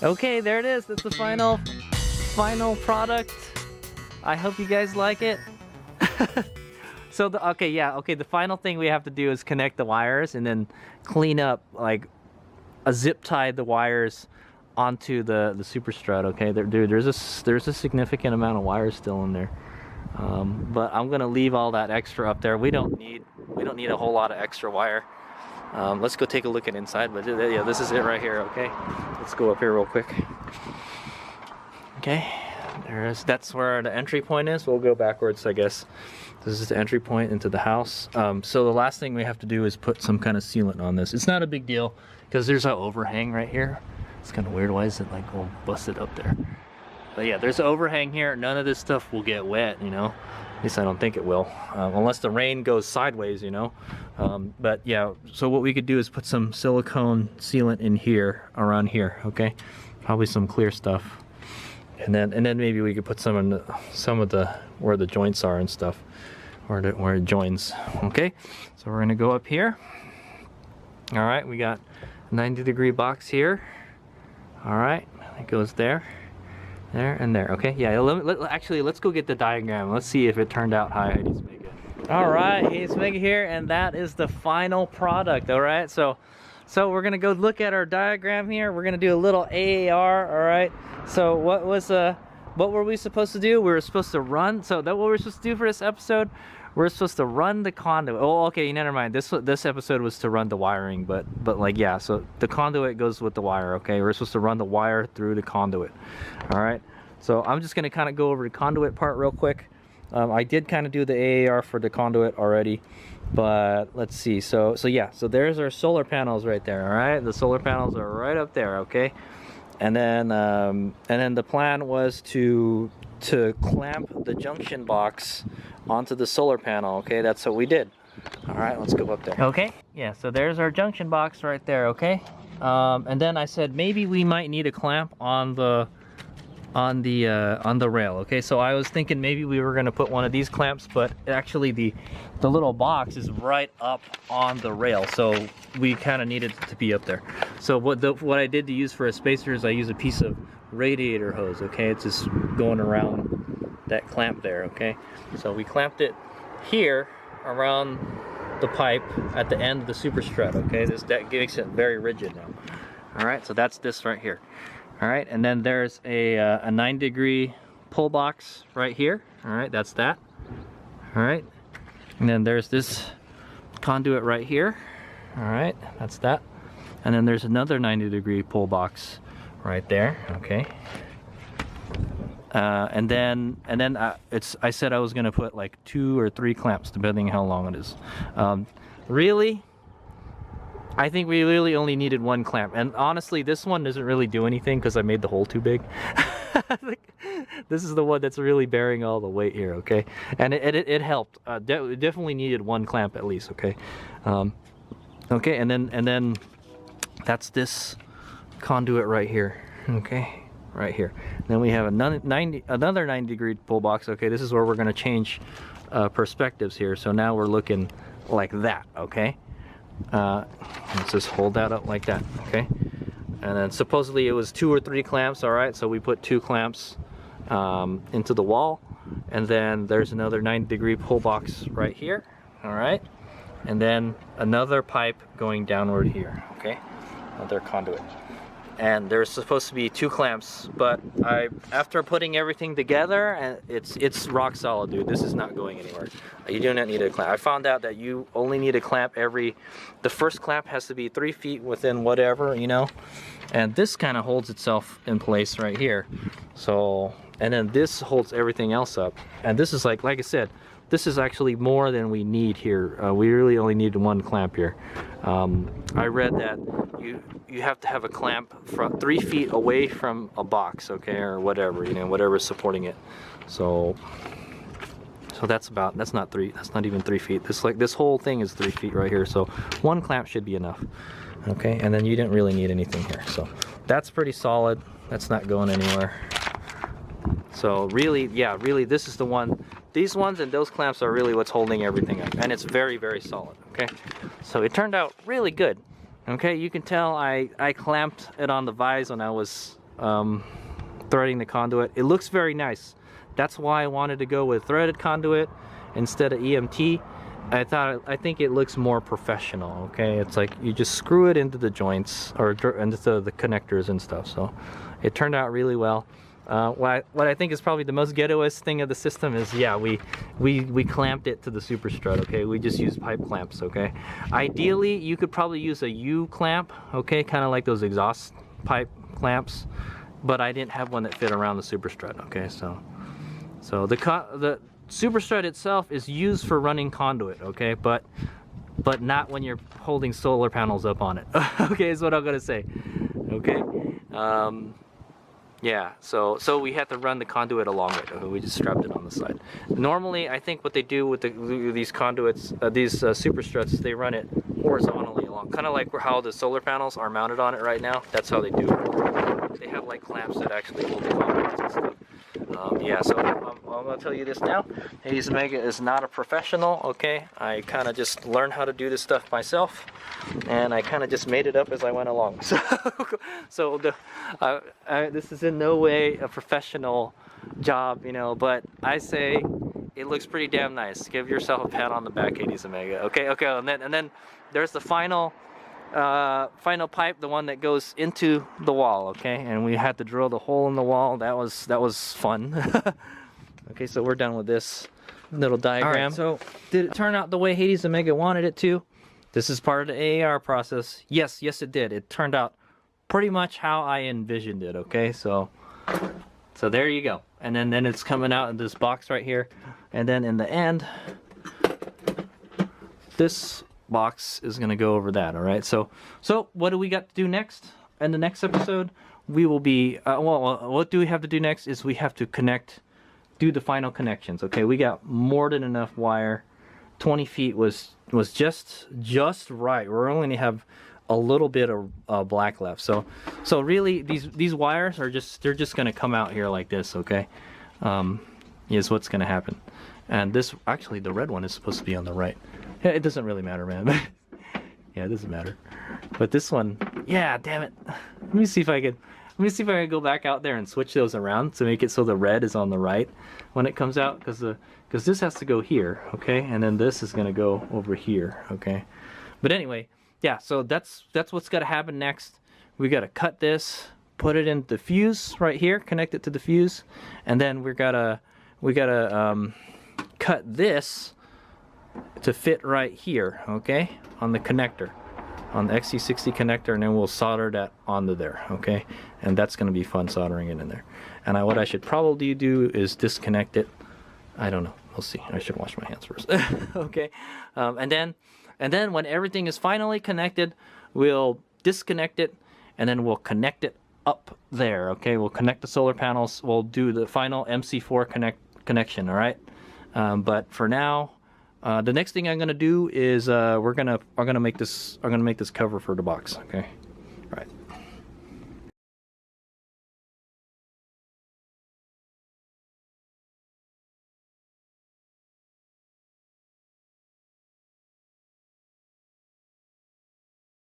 Okay, there it is. That's the final product. I hope you guys like it. So the final thing we have to do is connect the wires and then clean up, like zip tie the wires onto the super strut. Okay, dude, there's a significant amount of wires still in there, but I'm gonna leave all that extra up there. We don't need a whole lot of extra wire. Let's go take a look at inside, but yeah, this is it right here. Okay, let's go up here real quick. Okay, that's where the entry point is. We'll go backwards, I guess. This is the entry point into the house. So the last thing we have to do is put some kind of sealant on this. It's not a big deal because there's an overhang right here. It's kind of weird. Why is it like all busted up there? But yeah, there's an overhang here. None of this stuff will get wet, you know. At least I don't think it will, unless the rain goes sideways, you know. But yeah, so what we could do is put some silicone sealant in here, around here, okay? Probably some clear stuff. And then maybe we could put some of the where the joints are and stuff, where it joins. Okay, so we're gonna go up here. All right, we got a 90-degree box here. All right, it goes there, there, and there. Okay, yeah. Actually, let's go get the diagram. Let's see if it turned out. Hi, HadesOmega. All right, HadesOmega here, and that is the final product. All right, so we're gonna go look at our diagram here. We're gonna do a little AAR. All right. So what were we supposed to do? We were supposed to run. So that's what we're supposed to do for this episode. We're supposed to run the conduit. Oh, okay, never mind. This episode was to run the wiring, but like, yeah. So the conduit goes with the wire. Okay, we're supposed to run the wire through the conduit. All right. So I'm just gonna kind of go over the conduit part real quick. I did kind of do the AAR for the conduit already, but let's see. So yeah. So there's our solar panels right there. All right. The solar panels are right up there. Okay. And then the plan was to clamp the junction box onto the solar panel. Okay, that's what we did. All right, let's go up there. Okay, yeah, so there's our junction box right there. Okay, and then I said maybe we might need a clamp on the rail. Okay, so I was thinking maybe we were gonna put one of these clamps, but actually the little box is right up on the rail, so we kind of needed it to be up there. So what I did to use for a spacer is I use a piece of radiator hose. Okay, it's just going around that clamp there. Okay, so we clamped it here around the pipe at the end of the super strut. Okay, that makes it very rigid now. All right, so that's this right here. All right, and then there's a 9-degree pull box right here. All right, that's that. All right, and then there's this conduit right here. All right, that's that. And then there's another 90-degree pull box right there. Okay. And then I said I was gonna put like 2 or 3 clamps depending how long it is. Really, I think we really only needed 1 clamp, and honestly this one doesn't really do anything because I made the hole too big. This is the one that's really bearing all the weight here. Okay, and it helped. It definitely needed 1 clamp at least. Okay, okay, and then that's this conduit right here. Okay, right here. Then we have another 90-degree pull box. Okay, this is where we're going to change perspectives here. So now we're looking like that. Okay, let's just hold that up like that. Okay, and then supposedly it was 2 or 3 clamps. All right, so we put 2 clamps into the wall, and then there's another 90-degree pull box right here. All right, and then another pipe going downward here. Okay, another conduit. And there's supposed to be 2 clamps, but after putting everything together, and it's rock solid, dude. This is not going anywhere. You do not need a clamp. I found out that you only need a clamp the first clamp has to be 3 feet within whatever, you know, and this kind of holds itself in place right here. So, and then this holds everything else up, and this is like I said, this is actually more than we need here. We really only need 1 clamp here. I read that you have to have a clamp from 3 feet away from a box, okay, or whatever, you know, whatever's supporting it. So that's not even 3 feet. This whole thing is 3 feet right here. So 1 clamp should be enough. Okay, and then you didn't really need anything here. So that's pretty solid. That's not going anywhere. So really, yeah, really, this is the one. These ones and those clamps are really what's holding everything up, and it's very, very solid. Okay, so it turned out really good. Okay, you can tell I clamped it on the vise when I was threading the conduit. It looks very nice. That's why I wanted to go with threaded conduit instead of EMT. I think it looks more professional. Okay, it's like you just screw it into the joints or into the connectors and stuff. So it turned out really well. What I think is probably the most ghettoest thing of the system is, yeah, we clamped it to the super strut. Okay, we just used pipe clamps. Okay, ideally you could probably use a U clamp. Okay, kind of like those exhaust pipe clamps, but I didn't have one that fit around the super strut. Okay, so the super strut itself is used for running conduit. Okay, but not when you're holding solar panels up on it. Okay, is what I'm gonna say. Okay. Yeah, so we had to run the conduit along it. We just strapped it on the side. Normally, I think what they do with these conduits, these super struts, they run it horizontally along, kind of like how the solar panels are mounted on it right now. That's how they do it. They have like clamps that actually hold the conduits and stuff. Yeah, so I'm gonna tell you this now. HadesOmega is not a professional. Okay, I kind of just learned how to do this stuff myself, and I kind of just made it up as I went along. So this is in no way a professional job, you know, but I say it looks pretty damn nice. Give yourself a pat on the back, HadesOmega. Okay, and then there's the final pipe, the one that goes into the wall. Okay, and we had to drill the hole in the wall. That was fun. Okay, so we're done with this little diagram. All right, so did it turn out the way HadesOmega wanted it to? This is part of the AAR process. Yes, it did. It turned out pretty much how I envisioned it. Okay, so there you go. And then it's coming out in this box right here, and then in the end, this box is gonna go over that. All right, so what do we got to do next? In the next episode, we will be what do we have to do next is we have to do the final connections. Okay, we got more than enough wire. 20 feet was just right. We're only gonna have a little bit of black left, so really these wires are they're just gonna come out here like this. Okay, is what's gonna happen. And this, actually the red one is supposed to be on the right. It doesn't really matter, man. Yeah, it doesn't matter. But this one, yeah, damn it. Let me see if I can go back out there and switch those around to make it so the red is on the right when it comes out, because this has to go here, okay, and then this is gonna go over here, okay. But anyway, yeah. So that's what's got to happen next. We got to cut this, put it in the fuse right here, connect it to the fuse, and then we gotta cut this to fit right here, okay, on the connector, on the XC60 connector, and then we'll solder that onto there, okay. And that's going to be fun soldering it in there. And what I should probably do is disconnect it. I don't know, we'll see. I should wash my hands first. Okay, and then when everything is finally connected, we'll disconnect it, and then we'll connect it up there. Okay, we'll connect the solar panels. We'll do the final MC4 connection. All right, but for now, the next thing I'm gonna do is we're gonna make this cover for the box. Okay.